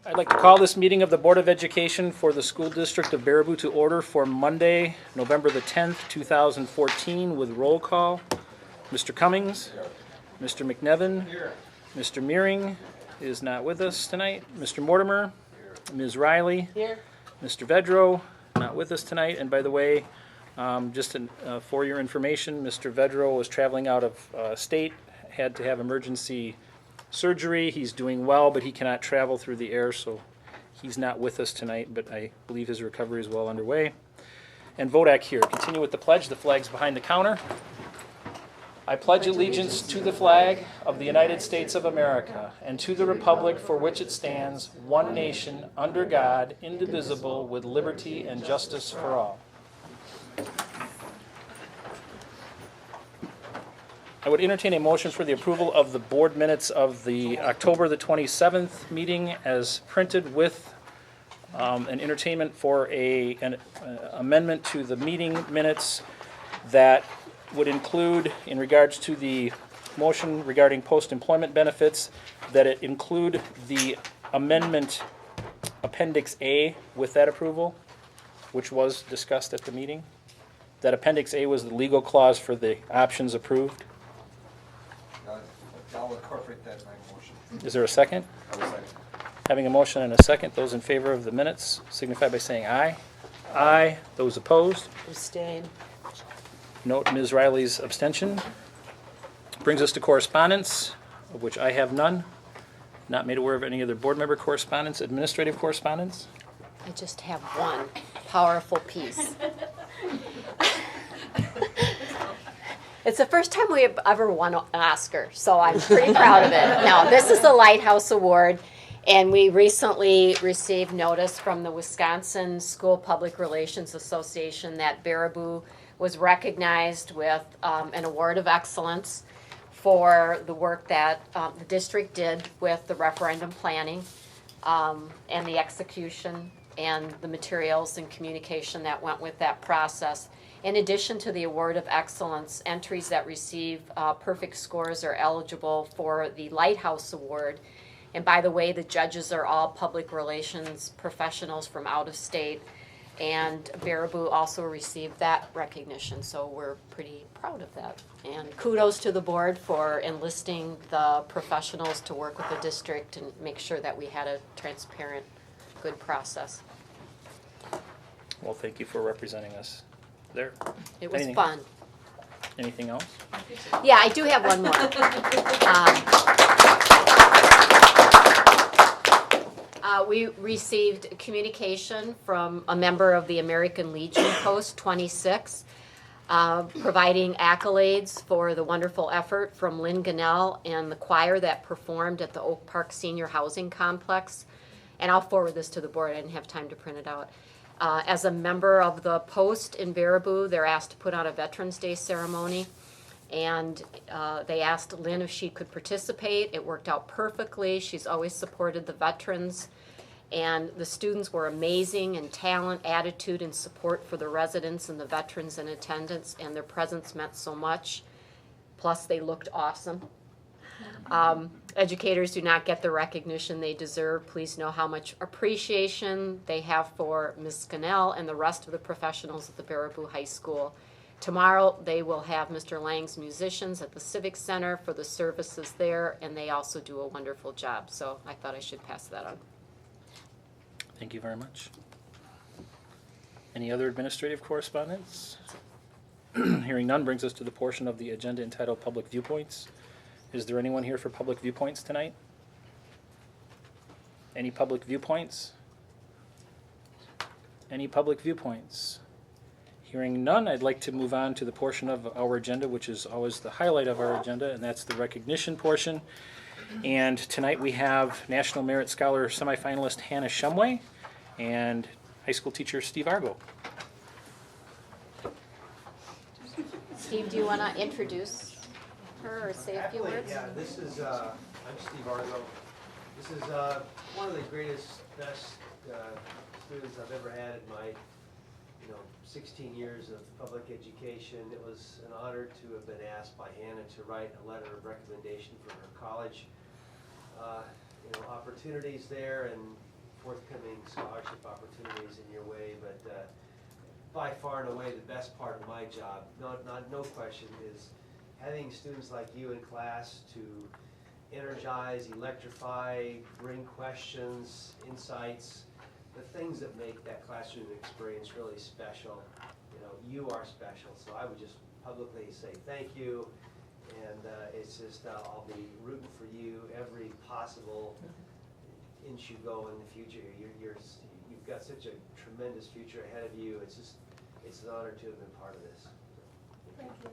I'd like to call this meeting of the Board of Education for the School District of Baraboo to order for Monday, November the 10th, 2014, with roll call. Mr. Cummings, Mr. McNevin, Mr. Meering is not with us tonight, Mr. Mortimer, Ms. Riley, Here. Mr. Vedro, not with us tonight, and by the way, just for your information, Mr. Vedro was traveling out of state, had to have emergency surgery. He's doing well, but he cannot travel through the air, so he's not with us tonight, but I believe his recovery is well underway. And Vodak here. Continue with the pledge. The flag's behind the counter. I pledge allegiance to the flag of the United States of America and to the republic for which it stands, one nation, under God, indivisible, with liberty and justice for all. I would entertain a motion for the approval of the board minutes of the October the 27th meeting as printed with an entertainment for an amendment to the meeting minutes that would include, in regards to the motion regarding post-employment benefits, that it include the amendment Appendix A with that approval, which was discussed at the meeting. That Appendix A was the legal clause for the options approved. I'll incorporate that in my motion. Is there a second? I will second. Having a motion and a second, those in favor of the minutes signify by saying aye. Aye. Those opposed? Abstain. Note Ms. Riley's abstention. Brings us to correspondence, of which I have none. Not made aware of any other board member correspondence. Administrative correspondence? I just have one powerful piece. It's the first time we have ever won an Oscar, so I'm pretty proud of it. Now, this is the Lighthouse Award, and we recently received notice from the Wisconsin School Public Relations Association that Baraboo was recognized with an award of excellence for the work that the district did with the referendum planning and the execution and the materials and communication that went with that process. In addition to the award of excellence, entries that receive perfect scores are eligible for the Lighthouse Award. And by the way, the judges are all public relations professionals from out of state. And Baraboo also received that recognition, so we're pretty proud of that. And kudos to the board for enlisting the professionals to work with the district and make sure that we had a transparent, good process. Well, thank you for representing us there. It was Anything- fun. Anything else? Yeah, I do have one more. We received communication from a member of the American Legion Post 26, providing accolades for the wonderful effort from Lynn Gannell and the choir that performed at the Oak Park Senior Housing Complex. And I'll forward this to the board. I didn't have time to print it out. As a member of the Post in Baraboo, they're asked to put on a Veterans Day ceremony. And they asked Lynn if she could participate. It worked out perfectly. She's always supported the veterans. And the students were amazing in talent, attitude, and support for the residents and the veterans in attendance. And their presence meant so much. Plus, they looked awesome. Educators do not get the recognition they deserve. Please know how much appreciation they have for Ms. Gannell and the rest of the professionals at the Baraboo High School. Tomorrow, they will have Mr. Lang's musicians at the Civic Center for the services there, and they also do a wonderful job. So I thought I should pass that on. Thank you very much. Any other administrative correspondence? Hearing none brings us to the portion of the agenda entitled Public Viewpoints. Is there anyone here for public viewpoints tonight? Any public viewpoints? Any public viewpoints? Hearing none, I'd like to move on to the portion of our agenda, which is always the highlight of our agenda, and that's the recognition portion. And tonight we have National Merit Scholar semifinalist Hannah Shumway and high school teacher Steve Argo. Steve, do you want to introduce her or say a few words? Yeah, this is, I'm Steve Argo. This is one of the greatest, best students I've ever had in my 16 years of public education. It was an honor to have been asked by Hannah to write a letter of recommendation for her college opportunities there, and forthcoming scholarship opportunities in your way, but by far and away the best part of my job, no question, is having students like you in class to energize, electrify, bring questions, insights, the things that make that classroom experience really special. You know, you are special, so I would just publicly say thank you, and it's just, I'll be rooting for you every possible inch you go in the future. You've got such a tremendous future ahead of you. It's an honor to have been part of this. Thank you.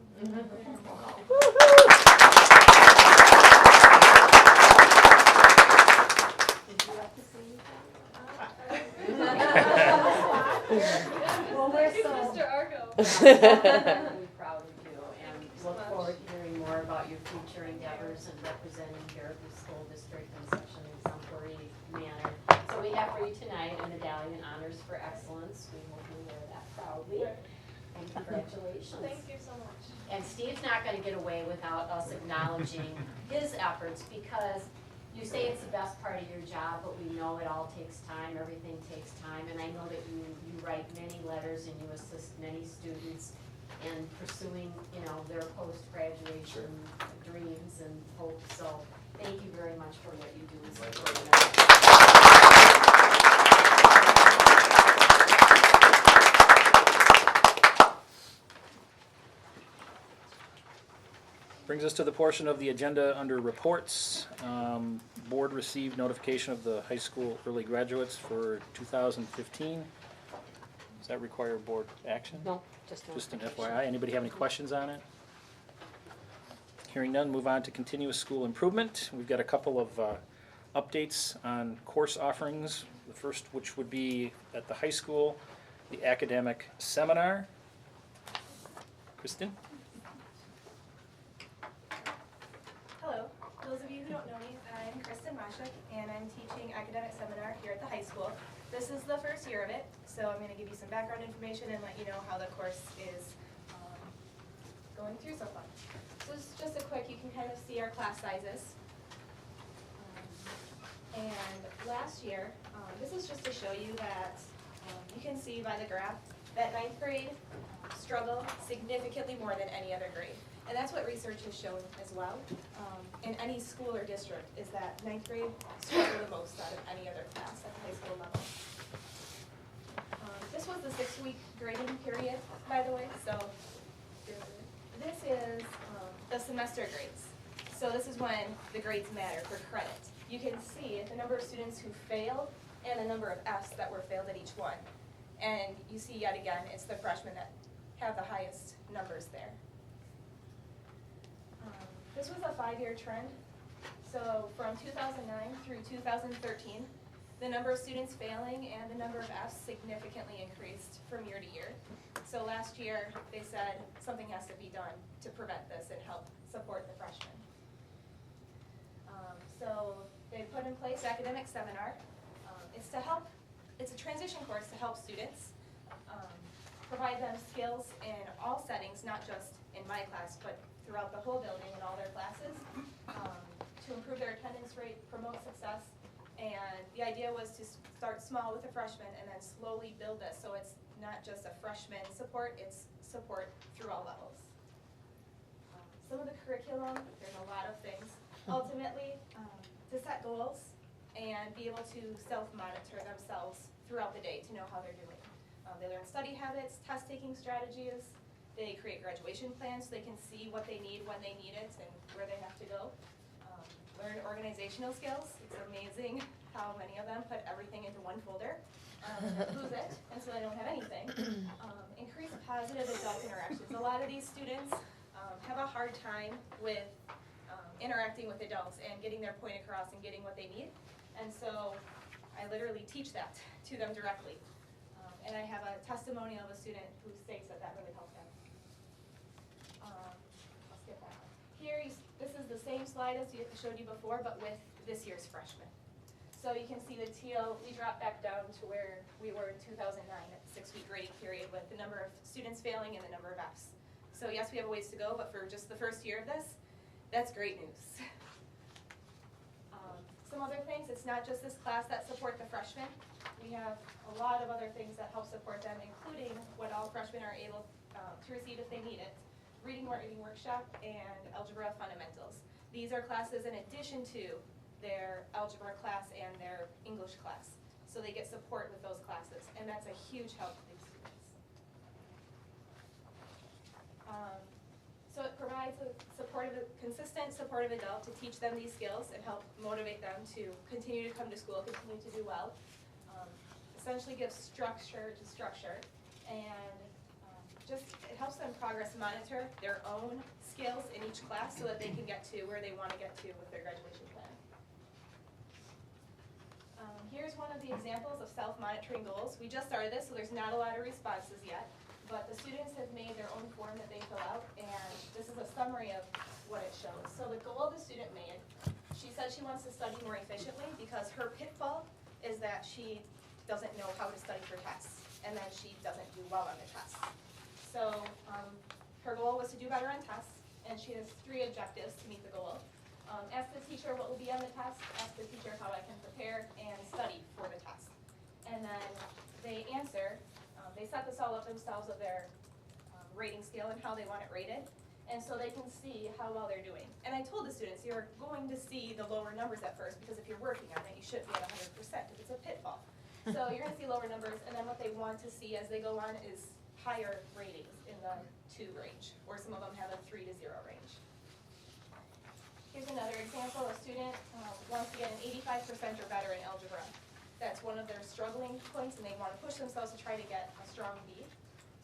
Did you like to say Well, we're so Mr. Argo. Really proud of you and look forward to hearing more about your future endeavors and representing here at the school district in such an exemplary manner. So we have for you tonight a medallion Honors for Excellence. We hope you wear that proudly. And congratulations. Thank you so much. And Steve's not gonna get away without us acknowledging his efforts, because you say it's the best part of your job, but we know it all takes time, everything takes time, and I know that you write many letters and you assist many students in pursuing, their post-graduation dreams and hopes, so thank you very much for what you do in supporting us. Brings us to the portion of the agenda under reports. Board received notification of the high school early graduates for 2015. Does that require board action? No, just no. Just an FYI. Anybody have any questions on it? Hearing none, move on to continuous school improvement. We've got a couple of updates on course offerings. The first, which would be at the high school, the academic seminar. Kristen? Hello. Those of you who don't know me, I'm Kristen Mashuk, and I'm teaching academic seminar here at the high school. This is the first year of it, so I'm going to give you some background information and let you know how the course is going through so far. So this is just a quick, you can kind of see our class sizes. And last year, this is just to show you that you can see by the graph that 9th grade struggled significantly more than any other grade. And that's what research has shown as well, in any school or district, is that 9th grade struggled the most out of any other class at the high school level. This was the 6-week grading period, by the way, so this is the semester grades. So this is when the grades matter for credit. You can see the number of students who failed and the number of Fs that were failed at each one. And you see yet again, it's the freshmen that have the highest numbers there. This was a 5-year trend. So from 2009 through 2013, the number of students failing and the number of Fs significantly increased from year to year. So last year, they said something has to be done to prevent this and help support the freshmen. So they put in place academic seminar. It's a transition course to help students, provide them skills in all settings, not just in my class, but throughout the whole building and all their classes, to improve their attendance rate, promote success. And the idea was to start small with the freshmen and then slowly build this, so it's not just a freshman support, it's support through all levels. Some of the curriculum, there's a lot of things. Ultimately, to set goals and be able to self-monitor themselves throughout the day to know how they're doing. They learn study habits, test-taking strategies. They create graduation plans so they can see what they need when they need it and where they have to go. Learn organizational skills. It's amazing how many of them put everything into one folder, lose it, and so they don't have anything. Increase positive adult interactions. A lot of these students have a hard time with interacting with adults and getting their point across and getting what they need. And so I literally teach that to them directly. And I have a testimonial of a student who states that that really helped them. I'll skip that one. Here, this is the same slide as I showed you before, but with this year's freshmen. So you can see the teal, we dropped back down to where we were in 2009 at the 6-week grading period with the number of students failing and the number of Fs. So yes, we have a ways to go, but for just the first year of this, that's great news. Some other things, it's not just this class that support the freshmen. have a lot of other things that help support them, including what all freshmen are able to receive if they need it, reading workshop and algebra fundamentals. These are classes in addition to their algebra class and their English class. So they get support with those classes, and that's a huge help to these students. So it provides a consistent supportive adult to teach them these skills and help motivate them to continue to come to school, continue to do well. Essentially gives structure to structure, and just it helps them progress monitor their own skills in each class so that they can get to where they want to get to with their graduation plan. Here's one of the examples of self-monitoring goals. We just started this, so there's not a lot of responses yet, but the students have made their own form that they fill out, and this is a summary of what it shows. So the goal the student made, she said she wants to study more efficiently because her pitfall is that she doesn't know how to study for tests, and then she doesn't do well on the tests. So her goal was to do better on tests, and she has 3 objectives to meet the goal. Ask the teacher what will be on the test, ask the teacher how I can prepare, and study for the test. And then they answer, they set this all up themselves of their rating scale and how they want it rated, and so they can see how well they're doing. And I told the students, you're going to see the lower numbers at first, because if you're working on it, you should be at 100%, if it's a pitfall. So you're gonna see lower numbers, and then what they want to see as they go on is higher ratings in the 2 range, or some of them have a 3 to 0 range. Here's another example. A student wants to get an 85% or better in algebra. That's one of their struggling points, and they want to push themselves to try to get a strong B.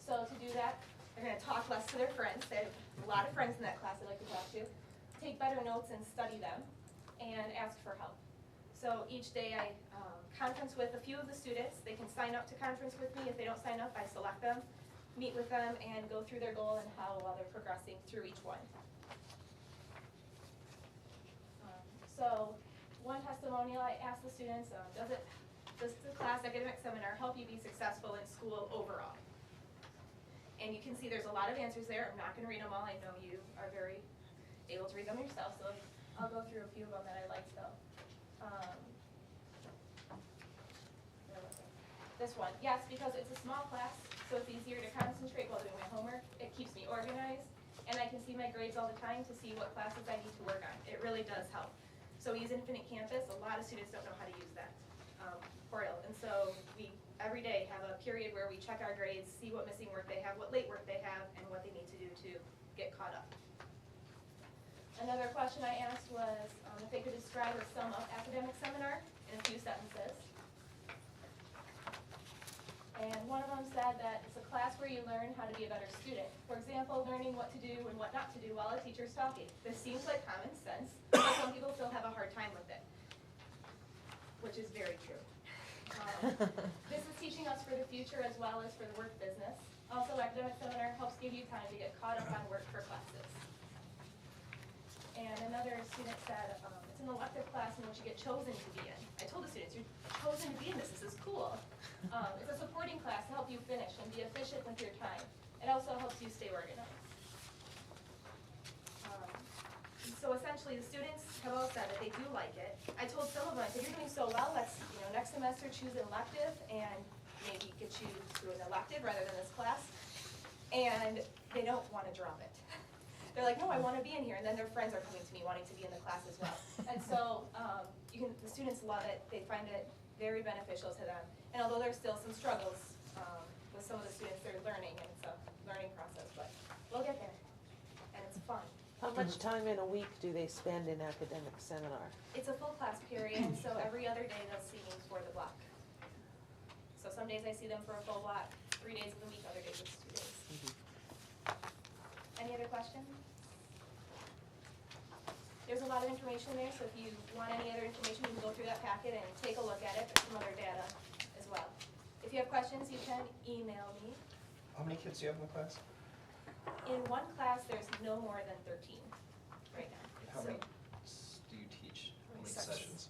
So to do that, they're going to talk less to their friends. They have a lot of friends in that class they like to talk to. Take better notes and study them, and ask for help. So each day I conference with a few of the students. They can sign up to conference with me. If they don't sign up, I select them, meet with them, and go through their goal and how well they're progressing through each one. So one testimonial, I asked the students, does the class academic seminar help you be successful in school overall? And you can see there's a lot of answers there. I'm not going to read them all. I know you are very able to read them yourself, so I'll go through a few of them that I liked though. This one, yes, because it's a small class, so it's easier to concentrate while doing my homework. It keeps me organized, and I can see my grades all the time to see what classes I need to work on. It really does help. So we use Infinite Campus. A lot of students don't know how to use that portal, and so we every day have a period where we check our grades, see what missing work they have, what late work they have, and what they need to do to get caught up. Another question I asked was if they could describe or sum up academic seminar in a few sentences. And one of them said that it's a class where you learn how to be a better student. For example, learning what to do and what not to do while a teacher's talking. This seems like common sense, but some people still have a hard time with it, which is very true. This is teaching us for the future as well as for the work business. Also, academic seminar helps give you time to get caught up on work for classes. And another student said, it's an elective class in which you get chosen to be in. I told the students, you're chosen to be in this is cool. It's a supporting class to help you finish and be efficient with your time. It also helps you stay organized. So essentially the students have all said that they do like it. I told some of them, I said, you're doing so well, let's next semester choose an elective and maybe get you through an elective rather than this class. And they don't want to drop it. They're like, no, I want to be in here, and then their friends are coming to me wanting to be in the class as well. And so the students love it. They find it very beneficial to them. And although there's still some struggles with some of the students, they're learning, and it's a learning process, but we'll get there. And it's fun. How much time in a week do they spend in academic seminar? It's a full class period, so every other day they'll see me for the block. So some days I see them for a full block, 3 days of the week, other days it's 2 days. Any other questions? There's a lot of information there, so if you want any other information, you can go through that packet and take a look at it. There's some other data as well. If you have questions, you can email me. How many kids do you have in the class? In one class, there's no more than 13 right now. How So, many do you teach? How many 6. sessions?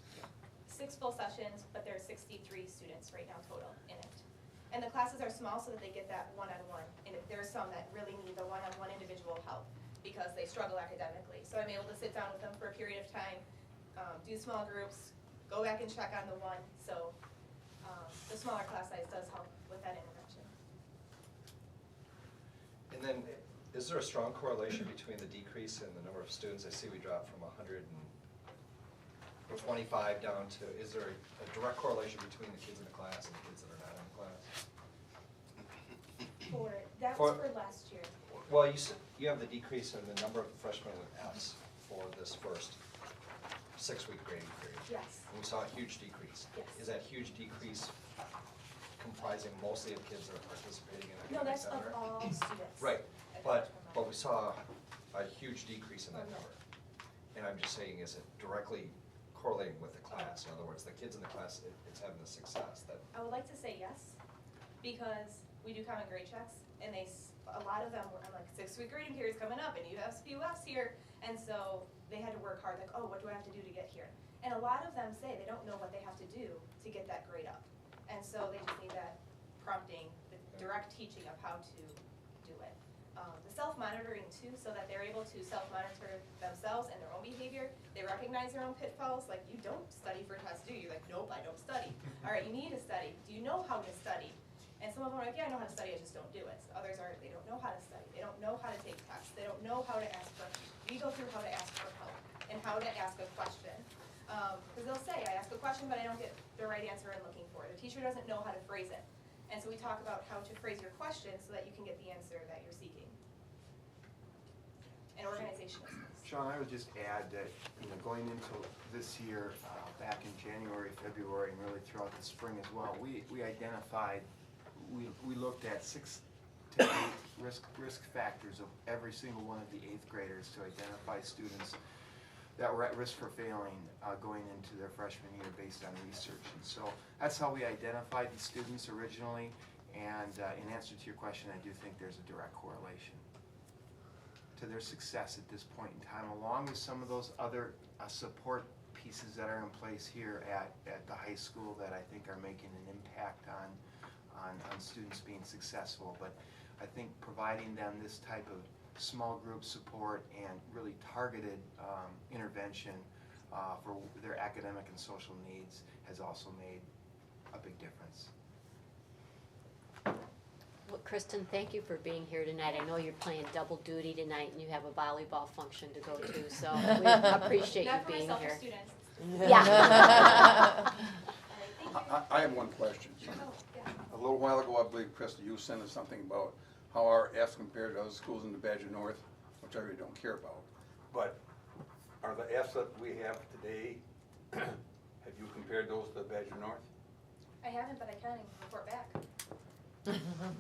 6 full sessions, but there's 63 students right now total in it. And the classes are small so that they get that one-on-one. And there are some that really need the one-on-one individual help because they struggle academically. So I'm able to sit down with them for a period of time, do small groups, go back and check on the one. So the smaller class size does help with that intervention. And then, is there a strong correlation between the decrease in the number of students? I see we dropped from 125 down to, is there a direct correlation between the kids in the class and the kids that are not in the class? That For- was for last year. Well, you have the decrease in the number of freshmen with Fs for this first 6-week grading period. Yes. And we saw a huge decrease. Yes. Is that huge decrease comprising mostly of kids that are participating in No, academic that's of seminar? all students. Right, at but freshman we level. saw a huge decrease in that Okay. number. And I'm just saying, is it directly correlating with the class? In other words, the kids in the class, it's having the success that, I would like to say yes, because we do common grade checks, and a lot of them were, I'm like, 6-week grading period's coming up, and you have a few Fs here, and so they had to work hard, like, oh, what do I have to do to get here? And a lot of them say they don't know what they have to do to get that grade up, and so they just need that prompting, the direct teaching of how to do it. The self-monitoring too, so that they're able to self-monitor themselves and their own behavior. They recognize their own pitfalls, like, you don't study for a test, do you? Like, nope, I don't study. All right, you need to study. Do you know how to study? And some of them are like, yeah, I know how to study, I just don't do it. Others are, they don't know how to study. They don't know how to take tests. They don't know how to ask for, we go through how to ask for help and how to ask a question. Because they'll say, I ask a question, but I don't get the right answer I'm looking for. The teacher doesn't know how to phrase it. And so we talk about how to phrase your question so that you can get the answer that you're seeking. And organization is this. Sean, I would just add that, going into this year, back in January, February, and really throughout the spring as well, we identified, we looked at 6 to 8 risk factors of every single one of the 8th graders to identify students that were at risk for failing going into their freshman year based on research. And so that's how we identified the students originally, and in answer to your question, I do think there's a direct correlation to their success at this point in time, along with some of those other support pieces that are in place here at the high school that I think are making an impact on students being successful. But I think providing them this type of small group support and really targeted intervention for their academic and social needs has also made a big difference. Well, Kristen, thank you for being here tonight. I know you're playing double duty tonight and you have a volleyball function to go to, so we appreciate you Not for being myself, for here. students. Yeah. All right, thank you. I have one question. Oh, yeah. A little while ago, I believe, Krista, you sent us something about how our Fs compared to other schools in the Badger North, which I really don't care about. But are the Fs that we have today, have you compared those to the Badger North? I haven't, but I can report back.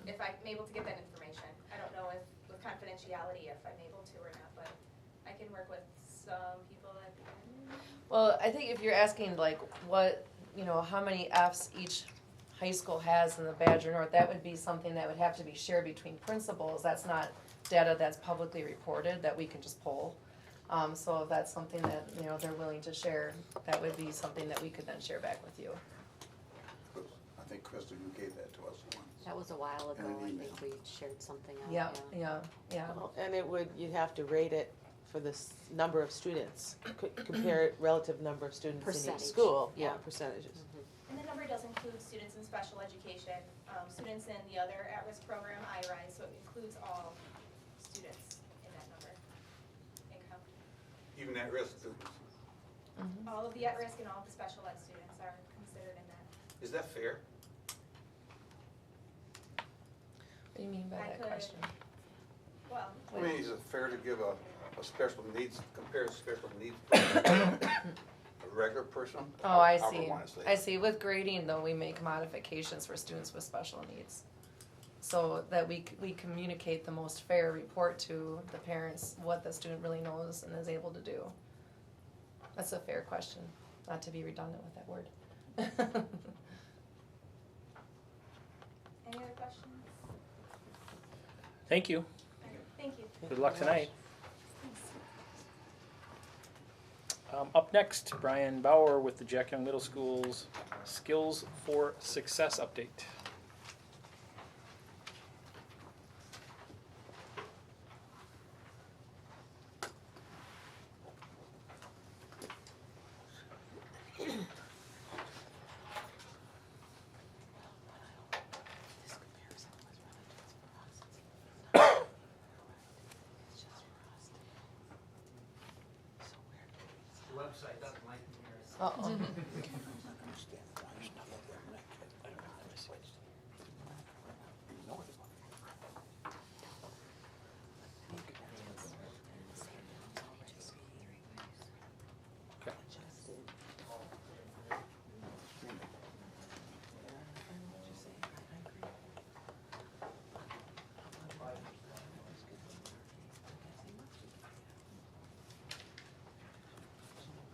If I'm able to get that information. I don't know if, with confidentiality, if I'm able to or not, but I can work with some people that can. Well, I think if you're asking like what, how many Fs each high school has in the Badger North, that would be something that would have to be shared between principals. That's not data that's publicly reported that we can just pull. So if that's something that, they're willing to share, that would be something that we could then share back with you. I think, Krista, you gave that to us once. That was a while ago. And an I email. think we shared something out. Yeah. Well, and you'd have to rate it for this number of students, compare it relative number of students in Percentage, each school. yeah. Percentages. And the number does include students in special education, students in the other at-risk program, iRise, so it includes all students in that number. Income. Even at-risk students. All of the at-risk and all of the special ed students are considered in that. Is that fair? What do you mean by I that could- question? Well, I mean, is it fair to give a special needs, compare a special needs person to a regular person? Oh, I However you see. wanna say it. I see. With grading, though, we make modifications for students with special needs. So that we communicate the most fair report to the parents, what the student really knows and is able to do. That's a fair question, not to be redundant with that word. any other questions? Thank you. Thank you. Good luck tonight. Up next, Brian Bauer with the Jack Young Middle School's Skills for Success update. website doesn't like me here. So. Uh-oh.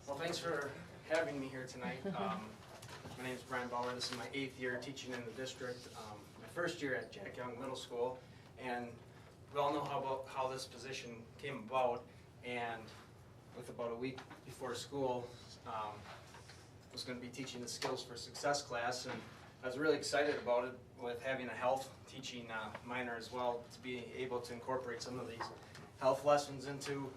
Well, thanks for having me here tonight. My name is Brian Bauer. This is my 8th year teaching in the district. My first year at Jack Young Middle School, and we all know how this position came about. And with about a week before school, I was going to be teaching the Skills for Success class, and I was really excited about it with having a health teaching minor as well, to be able to incorporate some of these health lessons into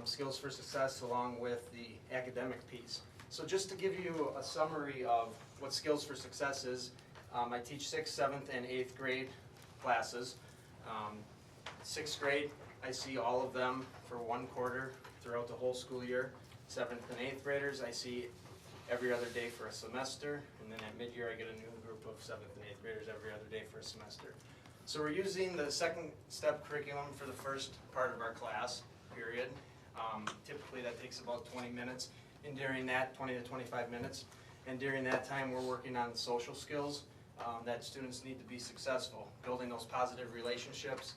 Skills for Success along with the academic piece. So just to give you a summary of what Skills for Success is, I teach 6th, 7th, and 8th grade classes. 6th grade, I see all of them for 1 quarter throughout the whole school year. 7th and 8th graders, I see every other day for a semester, and then at mid-year I get a new group of 7th and 8th graders every other day for a semester. So we're using the second step curriculum for the first part of our class period. Typically that takes about 20 minutes, and during that 20 to 25 minutes, and during that time we're working on social skills that students need to be successful, building those positive relationships,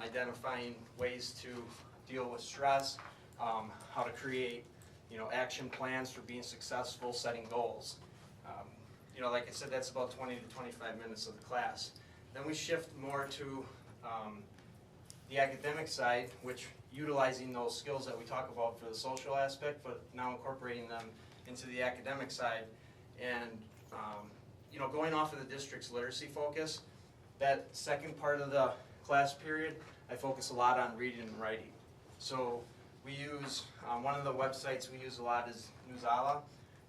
identifying ways to deal with stress, how to create action plans for being successful, setting goals. Like I said, that's about 20 to 25 minutes of the class. Then we shift more to the academic side, which utilizing those skills that we talk about for the social aspect, but now incorporating them into the academic side. And going off of the district's literacy focus, that second part of the class period, I focus a lot on reading and writing. So we use, one of the websites we use a lot is Newsala,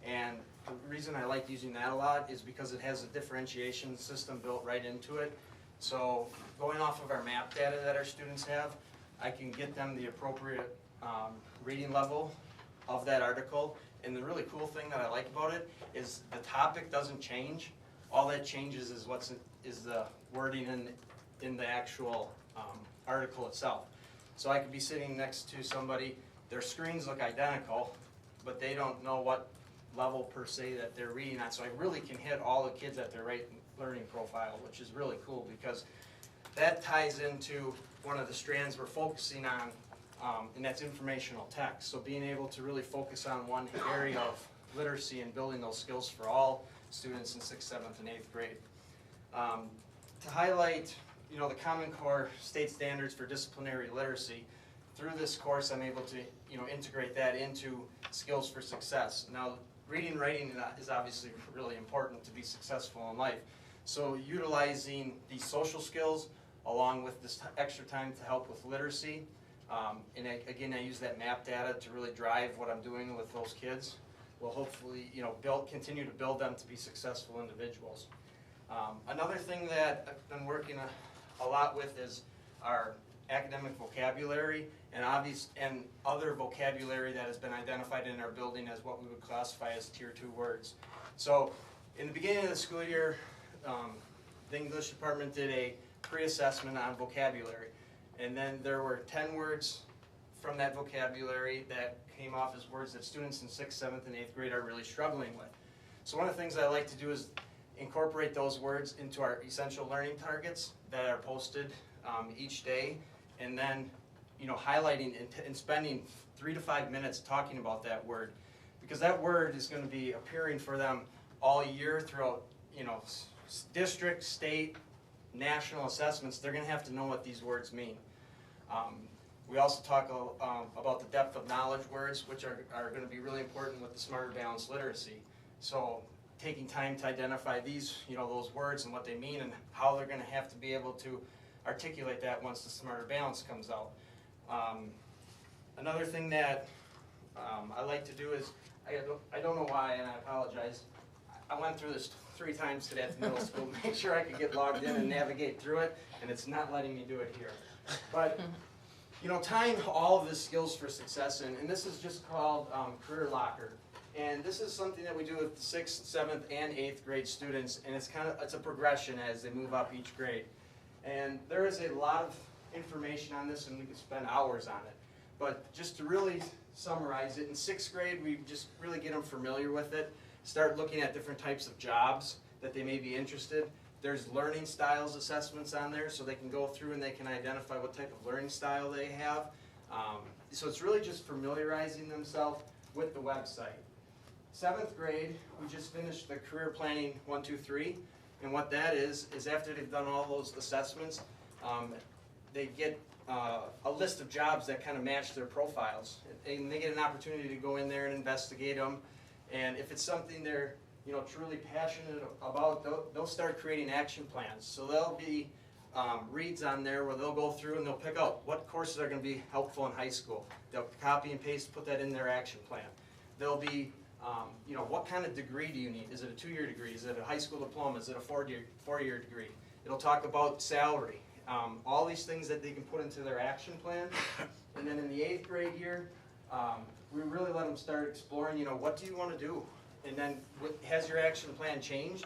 and the reason I like using that a lot is because it has a differentiation system built right into it. So going off of our map data that our students have, I can get them the appropriate reading level of that article. And the really cool thing that I like about it is the topic doesn't change. All that changes is is the wording in the actual article itself. So I could be sitting next to somebody, their screens look identical, but they don't know what level per se that they're reading on. So I really can hit all the kids at their right learning profile, which is really cool because that ties into one of the strands we're focusing on, and that's informational text. So being able to really focus on one area of literacy and building those skills for all students in 6th, 7th, and 8th grade. To highlight, the Common Core state standards for disciplinary literacy, through this course I'm able to, integrate that into Skills for Success. Now, reading and writing is obviously really important to be successful in life. So utilizing these social skills along with this extra time to help with literacy. And again, I use that map data to really drive what I'm doing with those kids. Will hopefully, continue to build them to be successful individuals. Another thing that I've been working a lot with is our academic vocabulary and other vocabulary that has been identified in our building as what we would classify as Tier 2 words. So in the beginning of the school year, the English department did a pre-assessment on vocabulary. And then there were 10 words from that vocabulary that came off as words that students in 6th, 7th, and 8th grade are really struggling with. So one of the things I like to do is incorporate those words into our essential learning targets that are posted each day, and then highlighting and spending 3 to 5 minutes talking about that word, because that word is going to be appearing for them all year throughout district, state, national assessments. They're going to have to know what these words mean. We also talk about the depth of knowledge words, which are going to be really important with the Smarter Balanced Literacy. So taking time to identify these, those words and what they mean and how they're going to have to be able to articulate that once the Smarter Balance comes out. Another thing that I like to do is, I don't know why, and I apologize, I went through this 3 times today at the middle school to make sure I could get logged in and navigate through it, and it's not letting me do it here. But tying all of the skills for success in, and this is just called Career Locker. And this is something that we do with 6th, 7th, and 8th grade students, and it's a progression as they move up each grade. And there is a lot of information on this, and we could spend hours on it. But just to really summarize it, in 6th grade, we just really get them familiar with it, start looking at different types of jobs that they may be interested. There's learning styles assessments on there, so they can go through and they can identify what type of learning style they have. So it's really just familiarizing themselves with the website. 7th grade, we just finished the career planning 1, 2, 3, and what that is after they've done all those assessments, they get a list of jobs that kind of match their profiles, and they get an opportunity to go in there and investigate them. And if it's something they're truly passionate about, they'll start creating action plans. So there'll be reads on there where they'll go through and they'll pick out what courses are going to be helpful in high school. They'll copy and paste, put that in their action plan. There'll be what kind of degree do you need? Is it a 2-year degree? Is it a high school diploma? Is it a 4-year degree? It'll talk about salary. All these things that they can put into their action plan. And then in the 8th grade year, we really let them start exploring, what do you want to do? And then has your action plan changed?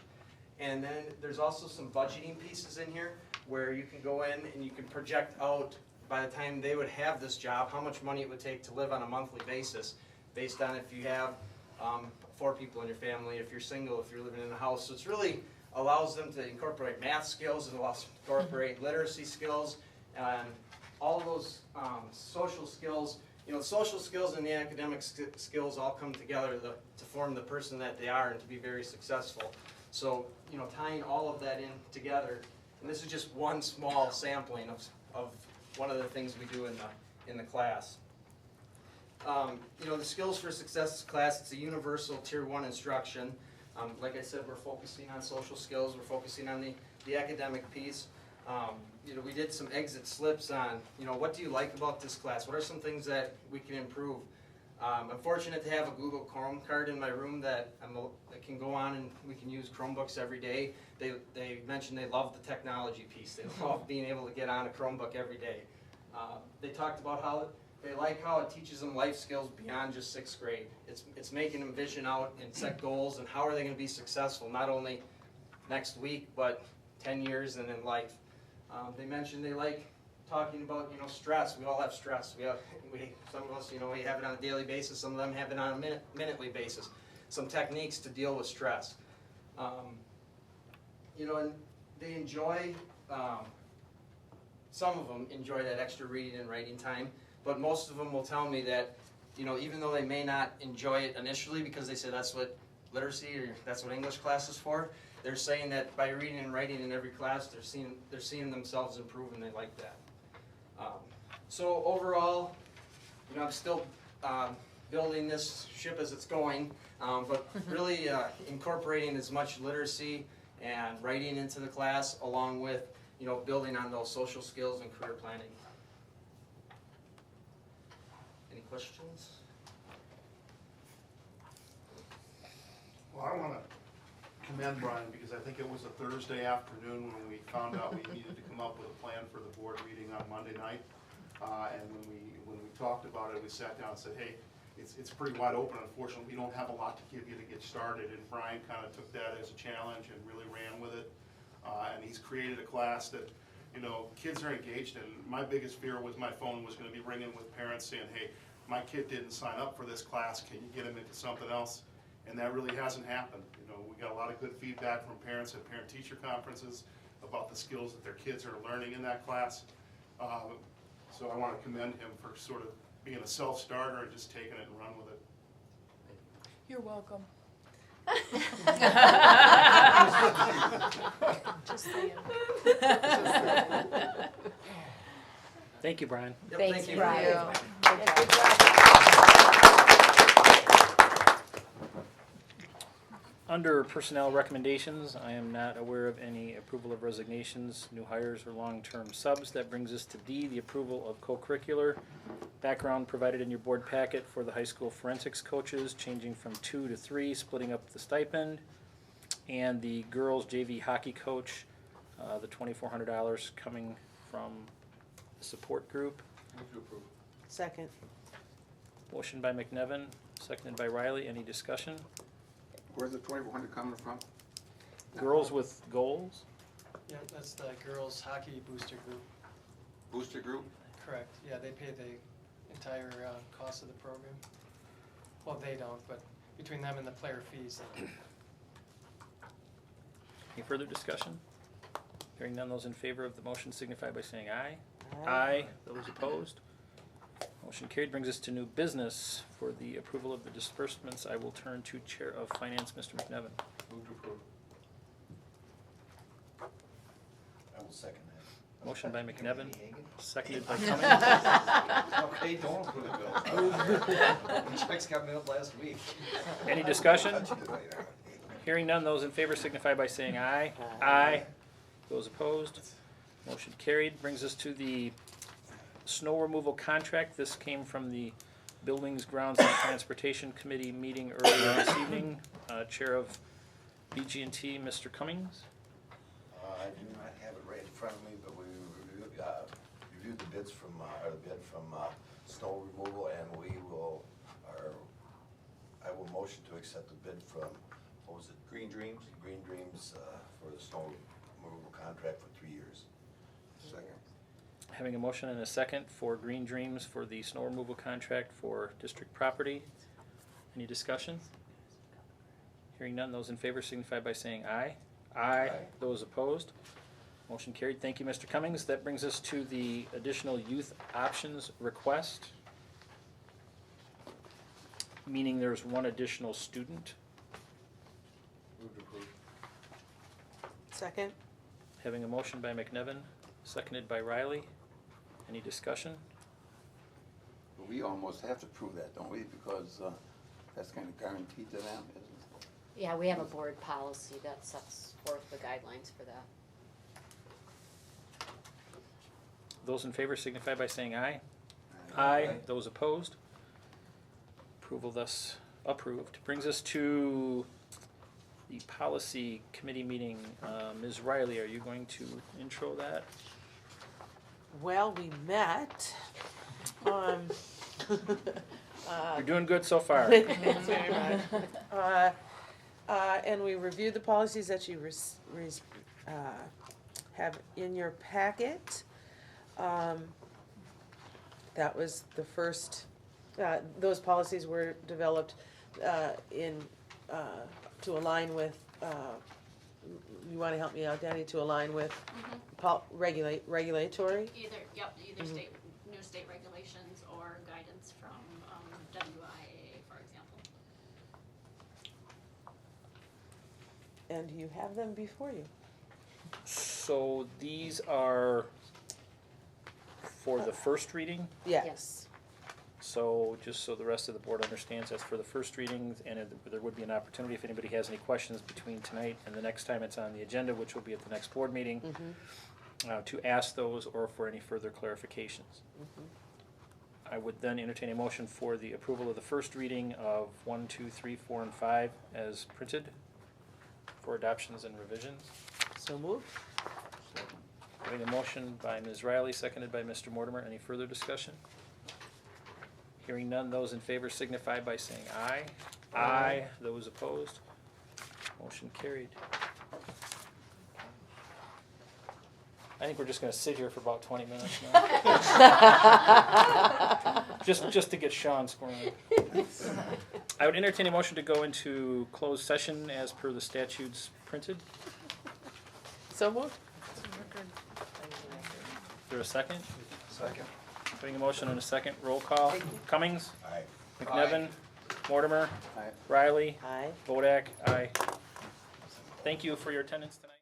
And then there's also some budgeting pieces in here where you can go in and you can project out by the time they would have this job, how much money it would take to live on a monthly basis based on if you have 4 people in your family, if you're single, if you're living in a house. So it's really allows them to incorporate math skills, it allows them to incorporate literacy skills, and all of those social skills. The social skills and the academic skills all come together to form the person that they are and to be very successful. So, tying all of that in together, and this is just one small sampling of one of the things we do in the class. The Skills for Success class, it's a universal Tier 1 instruction. Like I said, we're focusing on social skills, we're focusing on the academic piece. We did some exit slips on, what do you like about this class? What are some things that we can improve? I'm fortunate to have a Google Chrome card in my room that can go on and we can use Chromebooks every day. They mentioned they love the technology piece. They love being able to get on a Chromebook every day. They talked about how they like how it teaches them life skills beyond just 6th grade. It's making them vision out and set goals and how are they going to be successful, not only next week, but 10 years and in life. They mentioned they like talking about, stress. We all have stress. Some of us, we have it on a daily basis. Some of them have it on a minutely basis. Some techniques to deal with stress. And they enjoy, some of them enjoy that extra reading and writing time, but most of them will tell me that, even though they may not enjoy it initially because they say that's what literacy or that's what English class is for, they're saying that by reading and writing in every class, they're seeing themselves improve and they like that. So overall, I'm still building this ship as it's going, but really incorporating as much literacy and writing into the class along with, building on those social skills and career planning. Any questions? Well, I want to commend Brian because I think it was a Thursday afternoon when we found out we needed to come up with a plan for the board meeting on Monday night. And when we talked about it, we sat down and said, hey, it's pretty wide open. Unfortunately, we don't have a lot to give you to get started. And Brian kind of took that as a challenge and really ran with it. And he's created a class that, kids are engaged in. My biggest fear was my phone was going to be ringing with parents saying, hey, my kid didn't sign up for this class. Can you get him into something else? And that really hasn't happened. We got a lot of good feedback from parents at parent-teacher conferences about the skills that their kids are learning in that class. So I want to commend him for sort of being a self-starter and just taking it and run with it. You're welcome. Just saying. Thank you, Brian. Yep, Thanks, thank you. Brian. Good job. Under personnel recommendations, I am not aware of any approval of resignations, new hires, or long-term subs. That brings us to D, the approval of co-curricular background provided in your board packet for the high school forensics coaches, changing from 2 to 3, splitting up the stipend, and the girls JV hockey coach, the $2,400 coming from the support group. Move to approve. Second. Motion by McNevin, seconded by Riley. Any discussion? Where's the 2,400 coming from? Girls with goals? Yeah, that's the girls' hockey booster group. Booster group? Correct. Yeah, they pay the entire cost of the program. Well, they don't, but between them and the player fees. Any further discussion? Hearing none, those in favor of the motion signify by saying aye. Aye. Those opposed? Motion carried. Brings us to new business. For the approval of the disbursements, I will turn to Chair of Finance, Mr. McNevin. Move to approve. I will second that. Motion by McNevin, seconded by Okay, Cummings. don't approve the bills. Checks got mailed last week. Any discussion? Hearing none, those in favor signify by saying aye. Aye. Those opposed? Motion carried. Brings us to the snow removal contract. This came from the Buildings, Grounds, and Transportation Committee meeting earlier this evening. Chair of BG&T, Mr. Cummings. I do not have it right in front of me, but we reviewed the bids from, or the bid from snow removal, and I will motion to accept the bid from, what was it? Green Dreams. Green Dreams for the snow removal contract for 3 years. Second. Having a motion and a second for Green Dreams for the snow removal contract for district property. Any discussion? Hearing none, those in favor signify by saying aye. Aye. Those opposed? Motion carried. Thank you, Mr. Cummings. That brings us to the additional youth options request, meaning there's one additional student. Move to approve. Second. Having a motion by McNevin, seconded by Riley. Any discussion? We almost have to prove that, don't we? Because that's kind of guaranteed to them, isn't it? Yeah, we have a board policy that sets forth the guidelines for that. Those in favor signify by saying aye. Aye. Those opposed? Approval thus approved. Brings us to the policy committee meeting. Ms. Riley, are you going to intro that? Well, we met. You're doing good so far. Thanks very much. And we reviewed the policies that you have in your packet. That was the first, those policies were developed to align with, you wanna help me out, Danny, to align with regulatory? Either state, new state regulations or guidance from WIA, for example. And you have them before you. So these are for the first reading? Yes. So just so the rest of the board understands, that's for the first readings, and there would be an opportunity if anybody has any questions between tonight and the next time it's on the agenda, which will be at the next board meeting, to ask those or for any further clarifications. I would then entertain a motion for the approval of the first reading of 1, 2, 3, 4, and 5 as printed for adoptions and revisions. So moved. Having a motion by Ms. Riley, seconded by Mr. Mortimer. Any further discussion? Hearing none, those in favor signify by saying aye. Aye. Those opposed? Motion carried. I think we're just gonna sit here for about 20 minutes now. Just to get Sean squared. I would entertain a motion to go into closed session as per the statutes printed. So moved. Is there a second? Second. Having a motion and a second, roll call. Cummings? Aye. McNevin? Mortimer? Aye. Riley? Aye. Bodak? Aye. Thank you for your attendance tonight.